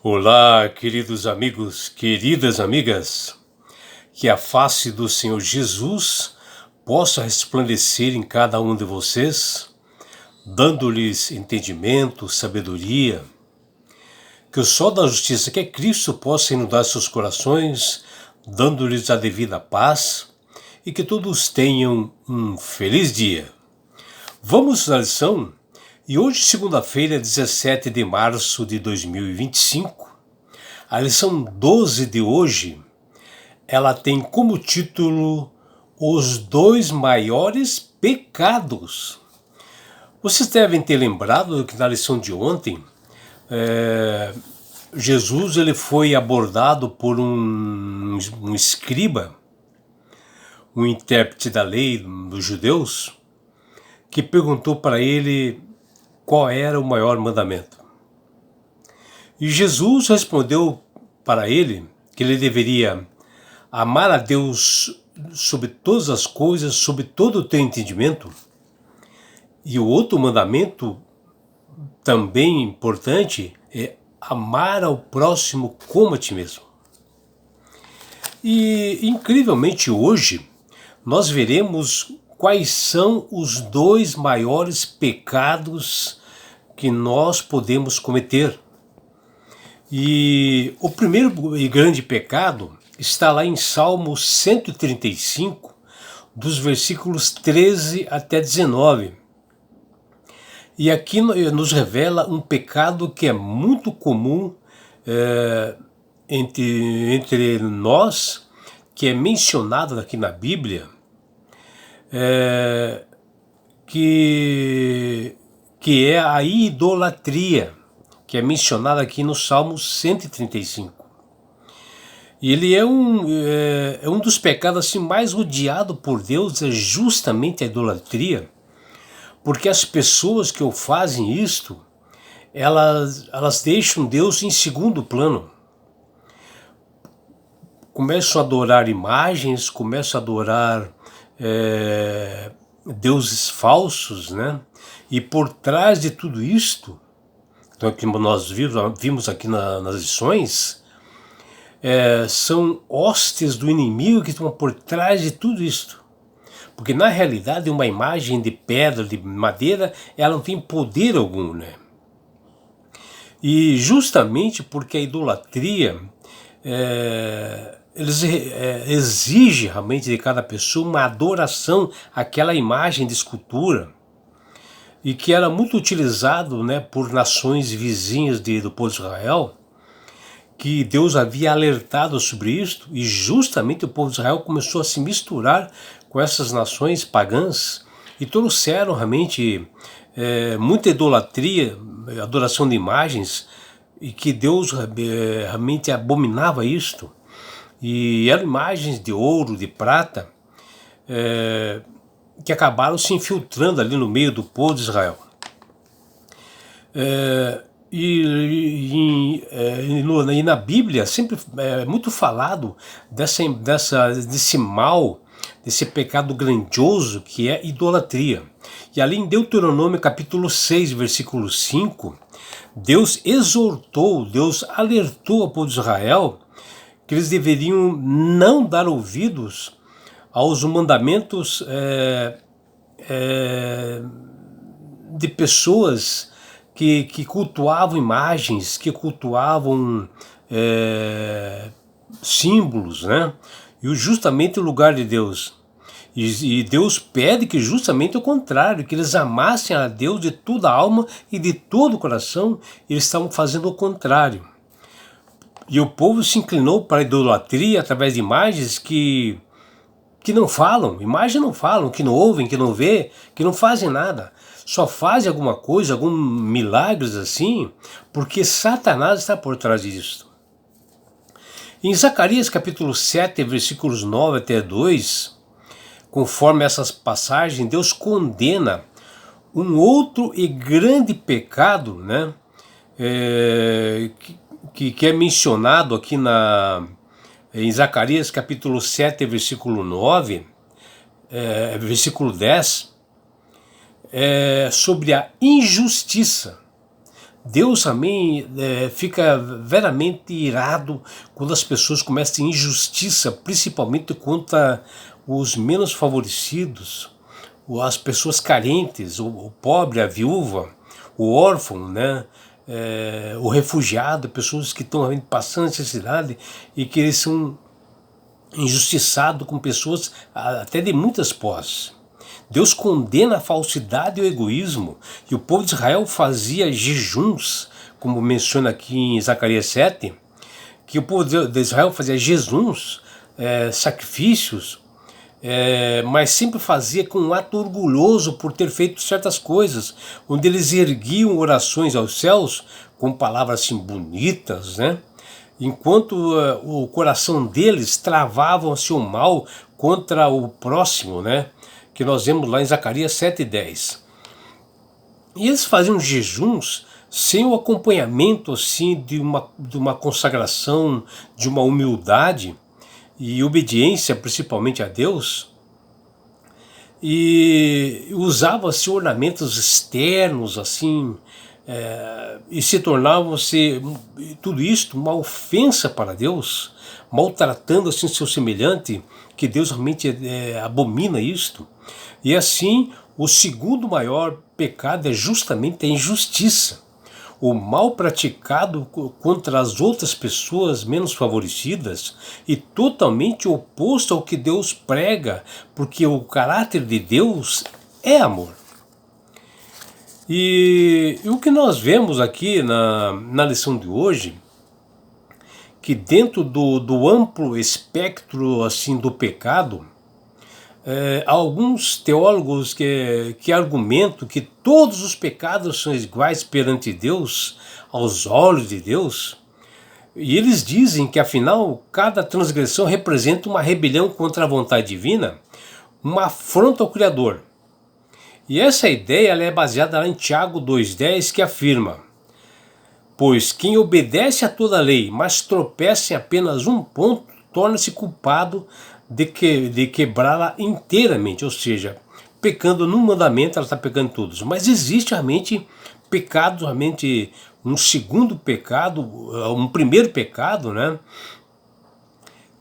Olá, queridos amigos, queridas amigas, que a face do Senhor Jesus possa resplandecer em cada um de vocês, dando-lhes entendimento, sabedoria, que o sol da justiça, que é Cristo, possa inundar seus corações, dando-lhes a devida paz, e que todos tenham um feliz dia. Vamos à lição? E hoje, segunda-feira, 17 de março de 2025, a lição 12 de hoje, ela tem como título Os dois maiores pecados. Vocês devem ter lembrado que na lição de ontem, Jesus ele foi abordado por um escriba, um intérprete da lei dos judeus, que perguntou para ele qual era o maior mandamento. E Jesus respondeu para ele que ele deveria amar a Deus sobre todas as coisas, sobre todo o teu entendimento. E o outro mandamento, também importante, é amar ao próximo como a ti mesmo. E, incrivelmente, hoje, nós veremos quais são os dois maiores pecados que nós podemos cometer. E o primeiro e grande pecado está lá em Salmo 135, dos versículos 13 até 19. E aqui nos revela um pecado que é muito comum entre nós, que é mencionado aqui na Bíblia, que é a idolatria, que é mencionada aqui no Salmo 135. E ele é um dos pecados assim, mais odiado por Deus, é justamente a idolatria, porque as pessoas que o fazem isto, elas deixam Deus em segundo plano. Começam a adorar imagens, começam a adorar deuses falsos, né? E por trás de tudo isto, então, que nós vimos aqui nas lições, são hostes do inimigo que estão por trás de tudo isto. Porque na realidade uma imagem de pedra, de madeira, ela não tem poder algum, né? E justamente porque a idolatria exige realmente de cada pessoa uma adoração àquela imagem de escultura, e que era muito utilizado, né, por nações vizinhas do povo de Israel, que Deus havia alertado sobre isto, e justamente o povo de Israel começou a se misturar com essas nações pagãs e trouxeram realmente muita idolatria, adoração de imagens, e que Deus realmente abominava isto. E eram imagens de ouro, de prata, que acabaram se infiltrando ali no meio do povo de Israel. E na Bíblia sempre é muito falado desse mal, desse pecado grandioso que é idolatria. E ali em Deuteronômio capítulo 6, versículo 5, Deus exortou, Deus alertou ao povo de Israel que eles deveriam não dar ouvidos aos mandamentos de pessoas que cultuavam imagens, que cultuavam símbolos, né? E justamente o lugar de Deus. E Deus pede que justamente o contrário, que eles amassem a Deus de toda a alma e de todo o coração. Eles estavam fazendo o contrário. E o povo se inclinou para a idolatria através de imagens que não falam, imagens não falam, que não ouvem, que não vê, que não fazem nada. Só fazem alguma coisa, alguns milagres assim, porque Satanás está por trás disso. Em Zacarias capítulo 7, versículos 9 até 2, conforme essas passagens, Deus condena um outro e grande pecado, né, que é mencionado aqui em Zacarias capítulo 7, versículo 9, versículo 10, sobre a injustiça. Deus também fica veramente irado quando as pessoas cometem injustiça, principalmente contra os menos favorecidos, as pessoas carentes, o pobre, a viúva, o órfão, né? O refugiado, pessoas que estão realmente passando necessidade e que eles são injustiçados com pessoas até de muitas posses. Deus condena a falsidade e o egoísmo, e o povo de Israel fazia jejuns, como menciona aqui em Zacarias 7, que o povo de Israel fazia jejuns, sacrifícios, mas sempre fazia com um ato orgulhoso por ter feito certas coisas, onde eles erguiam orações aos céus com palavras assim bonitas, né? Enquanto o coração deles travavam-se o mal contra o próximo, né? Que nós vemos lá em Zacarias 7:10. E eles faziam jejuns sem o acompanhamento assim de uma consagração, de uma humildade e obediência principalmente a Deus, e usavam-se ornamentos externos assim, e se tornavam-se tudo isto uma ofensa para Deus, maltratando assim seu semelhante, que Deus realmente abomina isto. E assim, o segundo maior pecado é justamente a injustiça, o mal praticado contra as outras pessoas menos favorecidas e totalmente oposto ao que Deus prega, porque o caráter de Deus é amor. E o que nós vemos aqui na lição de hoje, que dentro do amplo espectro assim do pecado, há alguns teólogos que argumentam que todos os pecados são iguais perante Deus, aos olhos de Deus, e eles dizem que afinal cada transgressão representa uma rebelião contra a vontade divina, uma afronta ao Criador. E essa ideia ela é baseada lá em Tiago 2,10, que afirma: pois quem obedece a toda a lei, mas tropeça em apenas um ponto, torna-se culpado de quebrá-la inteiramente, ou seja, pecando num mandamento, ela está pecando em todos. Mas existe realmente pecado, realmente um segundo pecado, um primeiro pecado, né?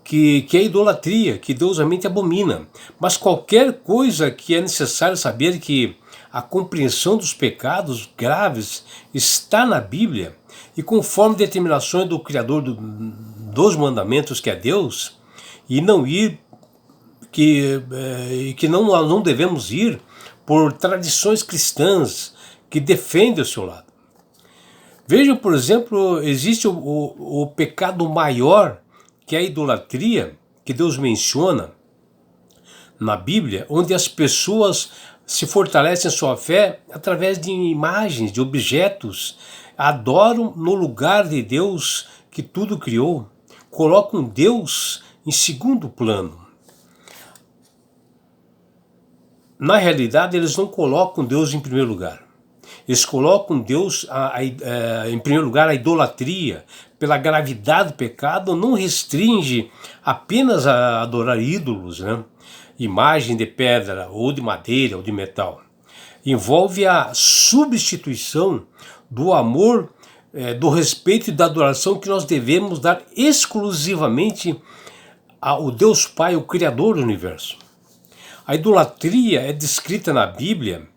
Que é a idolatria, que Deus realmente abomina. Mas qualquer coisa que é necessário saber, que a compreensão dos pecados graves está na Bíblia, e conforme determinações do Criador dos mandamentos, que é Deus, e não ir, que não devemos ir por tradições cristãs que defendem o seu lado. Vejam, por exemplo, existe o pecado maior, que é a idolatria, que Deus menciona na Bíblia, onde as pessoas se fortalecem a sua fé através de imagens, de objetos, adoram no lugar de Deus que tudo criou, colocam Deus em segundo plano. Na realidade, eles não colocam Deus em primeiro lugar. Eles colocam Deus em primeiro lugar. A idolatria, pela gravidade do pecado, não restringe apenas a adorar ídolos, né? Imagem de pedra, ou de madeira, ou de metal. Envolve a substituição do amor, do respeito e da adoração que nós devemos dar exclusivamente ao Deus Pai, o Criador do Universo. A idolatria é descrita na Bíblia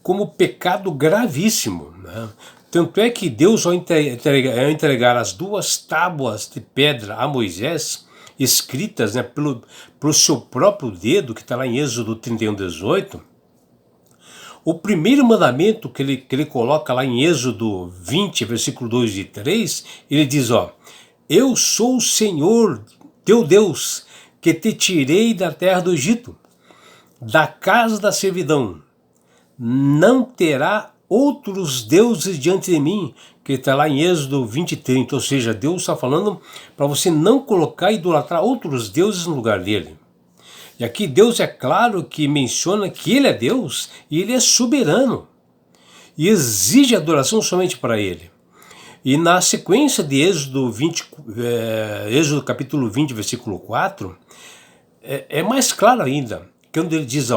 como pecado gravíssimo, né? Tanto é que Deus, ao entregar as 2 tábuas de pedra a Moisés, escritas, né, pelo seu próprio dedo, que está lá em Êxodo 31:18, o primeiro mandamento que ele coloca lá em Êxodo 20, versículo 2 e 3, ele diz, eu sou o Senhor, teu Deus, que te tirei da terra do Egito, da casa da servidão. Não terá outros deuses diante de mim, que está lá em Êxodo 20:30, ou seja, Deus está falando para você não colocar e idolatrar outros deuses no lugar dele. E aqui Deus é claro que menciona que ele é Deus e ele é soberano, e exige adoração somente para ele. E na sequência de Êxodo capítulo 20, versículo 4, é mais claro ainda, quando ele diz,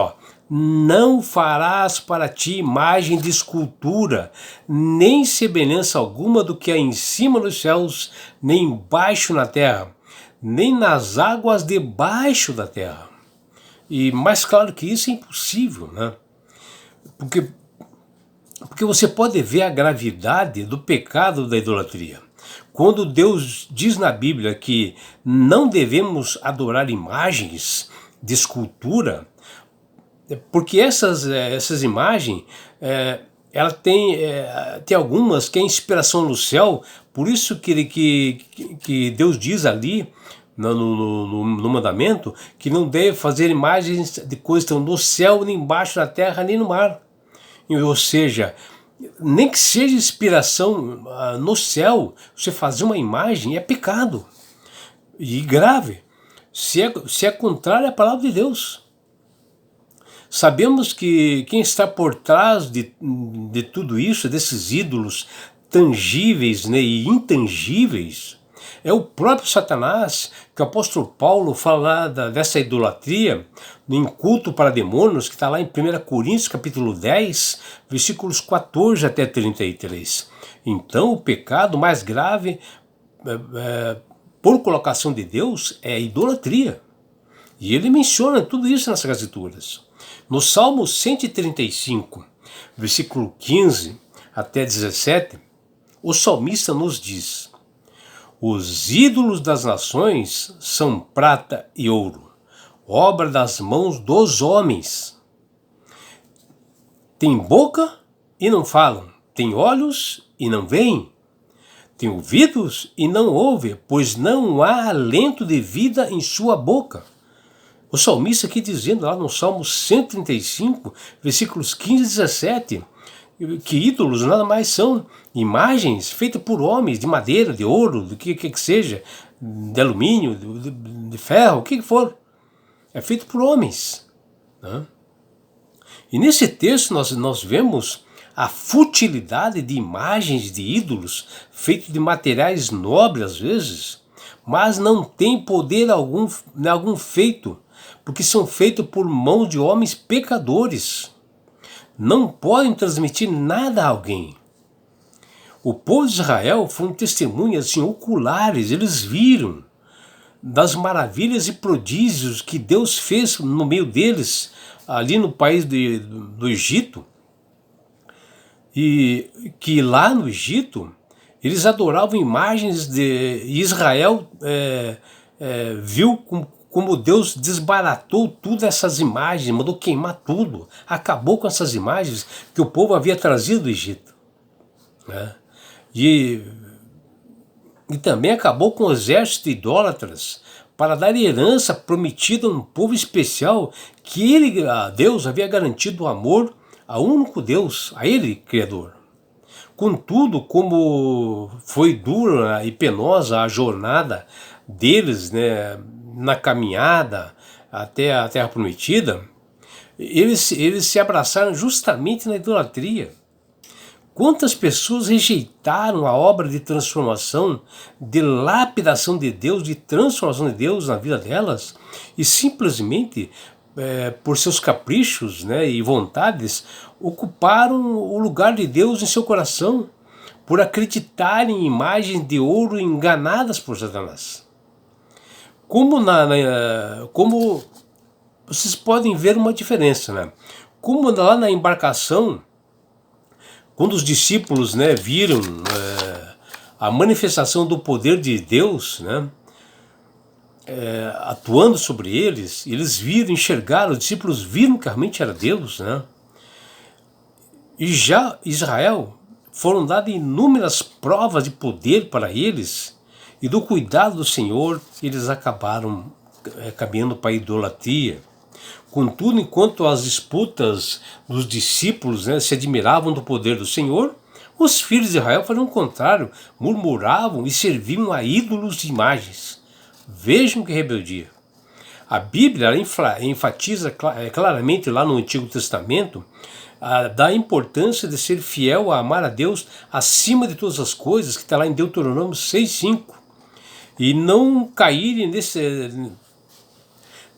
não farás para ti imagem de escultura, nem semelhança alguma do que há em cima nos céus, nem embaixo na terra, nem nas águas debaixo da terra. E mais claro que isso é impossível, né? Porque você pode ver a gravidade do pecado da idolatria. Quando Deus diz na Bíblia que não devemos adorar imagens de escultura, porque essas imagens, ela tem algumas que é inspiração no céu, por isso que Deus diz ali no mandamento que não deve fazer imagens de coisas que estão no céu, nem embaixo da terra, nem no mar. Ou seja, nem que seja inspiração no céu, você fazer uma imagem é pecado. E grave, se é contrário à palavra de Deus. Sabemos que quem está por trás de tudo isso, desses ídolos tangíveis, né, e intangíveis, é o próprio Satanás, que o apóstolo Paulo fala dessa idolatria em culto para demônios, que está lá em 1 Coríntios capítulo 10, versículos 14 até 33. Então o pecado mais grave, por colocação de Deus, é a idolatria. E ele menciona tudo isso nas Escrituras. No Salmo 135, versículo 15 até 17, o salmista nos diz: os ídolos das nações são prata e ouro, obra das mãos dos homens. Tem boca e não falam, tem olhos e não veem, tem ouvidos e não ouvem, pois não há alento de vida em sua boca. O salmista aqui dizendo lá no Salmo 135, versículos 15 e 17, que ídolos nada mais são imagens feitas por homens, de madeira, de ouro, do que seja, de alumínio, de ferro, o que for. É feito por homens, né? E nesse texto nós vemos a futilidade de imagens de ídolos feitos de materiais nobres às vezes, mas não tem poder algum feito, porque são feitos por mãos de homens pecadores. Não podem transmitir nada a alguém. O povo de Israel foram testemunhas assim, oculares, eles viram das maravilhas e prodígios que Deus fez no meio deles, ali no país do Egito, e que lá no Egito eles adoravam imagens de Israel, viu como Deus desbaratou tudo essas imagens, mandou queimar tudo, acabou com essas imagens que o povo havia trazido do Egito, né? E também acabou com o exército de idólatras para dar herança prometida a um povo especial que Deus havia garantido o amor ao único Deus, a ele, Criador. Contudo, como foi dura e penosa a jornada deles, né, na caminhada até a Terra Prometida, eles se abraçaram justamente na idolatria. Quantas pessoas rejeitaram a obra de transformação, de lapidação de Deus, de transformação de Deus na vida delas, e simplesmente, por seus caprichos, né, e vontades, ocuparam o lugar de Deus em seu coração, por acreditarem em imagens de ouro enganadas por Satanás. Como vocês podem ver uma diferença, né? Como lá na embarcação, quando os discípulos, né, viram a manifestação do poder de Deus, né, atuando sobre eles, eles viram, enxergaram, os discípulos viram que realmente era Deus, né? E já Israel foram dadas inúmeras provas de poder para eles, e do cuidado do Senhor eles acabaram caminhando para a idolatria. Contudo, enquanto as disputas dos discípulos, né, se admiravam do poder do Senhor, os filhos de Israel faziam o contrário, murmuravam e serviam a ídolos de imagens. Vejam que rebeldia. A Bíblia enfatiza claramente lá no Antigo Testamento da importância de ser fiel a amar a Deus acima de todas as coisas, que está lá em Deuteronômio 6,5. E não caírem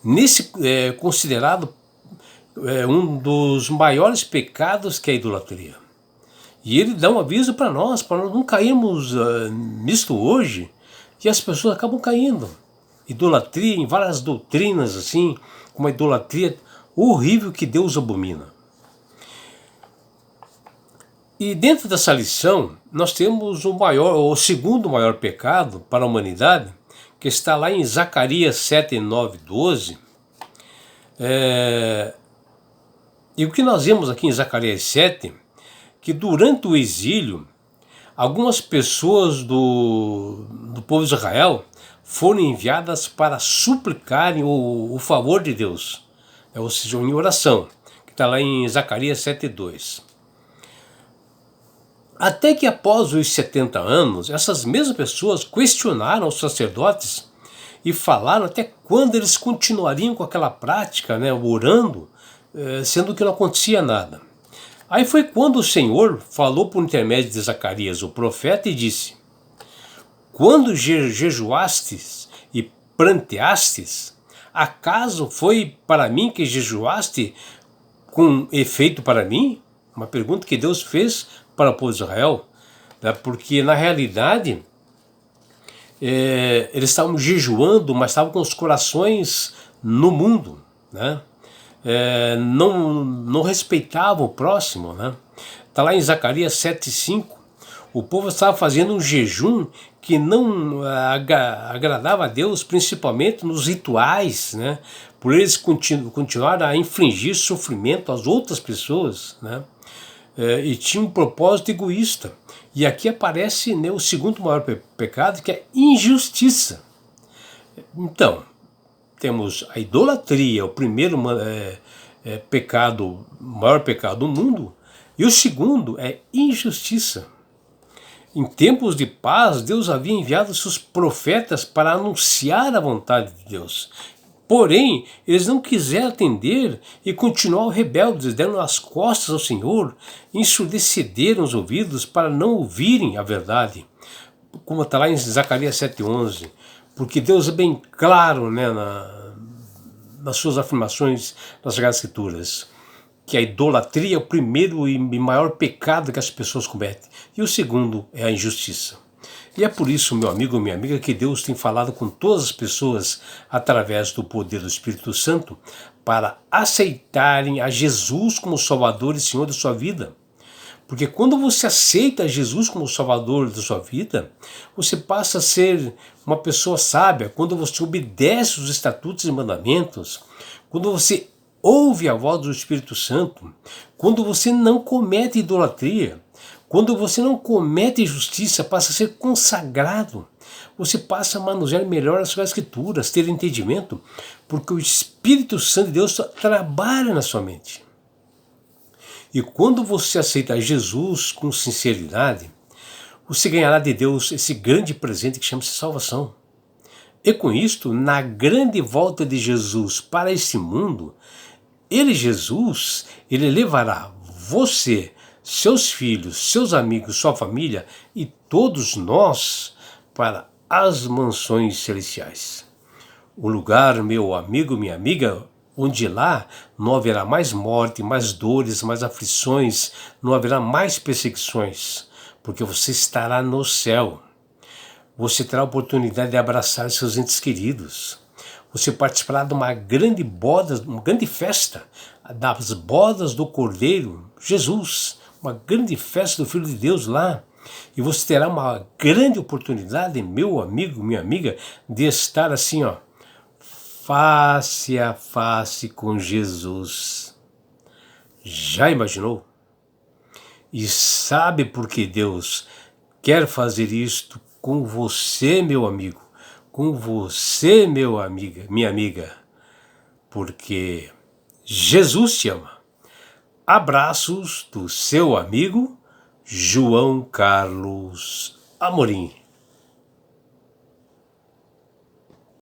nesse considerado é um dos maiores pecados que é a idolatria. E ele dá um aviso para nós não cairmos nisto hoje, que as pessoas acabam caindo. Idolatria em várias doutrinas, assim, uma idolatria horrível que Deus abomina. E dentro dessa lição, nós temos o segundo maior pecado para a humanidade, que está lá em Zacarias 7, 9, 12. E o que nós vemos aqui em Zacarias 7, que durante o exílio, algumas pessoas do povo de Israel foram enviadas para suplicarem o favor de Deus, ou seja, em oração, que está lá em Zacarias 7:2. Até que após os 70 anos, essas mesmas pessoas questionaram os sacerdotes e falaram até quando eles continuariam com aquela prática, orando, sendo que não acontecia nada. Aí foi quando o Senhor falou por intermédio de Zacarias, o profeta, e disse: quando jejuastes e pranteastes, acaso foi para mim que jejuaste com efeito para mim? Uma pergunta que Deus fez para o povo de Israel, porque na realidade eles estavam jejuando, mas estavam com os corações no mundo, não respeitavam o próximo. Está lá em Zacarias 7:5, o povo estava fazendo um jejum que não agradava a Deus, principalmente nos rituais, por eles continuarem a infligir sofrimento às outras pessoas, e tinha um propósito egoísta. E aqui aparece o segundo maior pecado, que é injustiça. Então, temos a idolatria, o primeiro pecado, o maior pecado do mundo, e o segundo é injustiça. Em tempos de paz, Deus havia enviado seus profetas para anunciar a vontade de Deus. Porém, eles não quiseram atender e continuaram rebeldes, deram as costas ao Senhor, ensurdeceram os ouvidos para não ouvirem a verdade. Como está lá em Zacarias 7:11, porque Deus é bem claro nas suas afirmações nas Sagradas Escrituras, que a idolatria é o primeiro e maior pecado que as pessoas cometem, e o segundo é a injustiça. E é por isso, meu amigo, minha amiga, que Deus tem falado com todas as pessoas através do poder do Espírito Santo para aceitarem a Jesus como Salvador e Senhor da sua vida. Porque quando você aceita Jesus como Salvador da sua vida, você passa a ser uma pessoa sábia. Quando você obedece os estatutos e mandamentos, quando você ouve a voz do Espírito Santo, quando você não comete idolatria, quando você não comete injustiça, passa a ser consagrado. Você passa a manusear melhor as suas escrituras, ter entendimento, porque o Espírito Santo de Deus trabalha na sua mente. E quando você aceita Jesus com sinceridade, você ganhará de Deus esse grande presente que chama-se salvação. E com isto, na grande volta de Jesus para este mundo, Jesus, ele levará você, seus filhos, seus amigos, sua família e todos nós para as mansões celestiais. O lugar, meu amigo, minha amiga, onde lá não haverá mais morte, mais dores, mais aflições, não haverá mais perseguições, porque você estará no céu. Você terá a oportunidade de abraçar seus entes queridos. Você participará de uma grande boda, uma grande festa, das bodas do Cordeiro, Jesus, uma grande festa do Filho de Deus lá. E você terá uma grande oportunidade, meu amigo, minha amiga, de estar assim, face a face com Jesus. Já imaginou? E sabe por que Deus quer fazer isto com você, meu amigo? Com você, minha amiga? Porque Jesus te ama. Abraços do seu amigo João Carlos Amorim.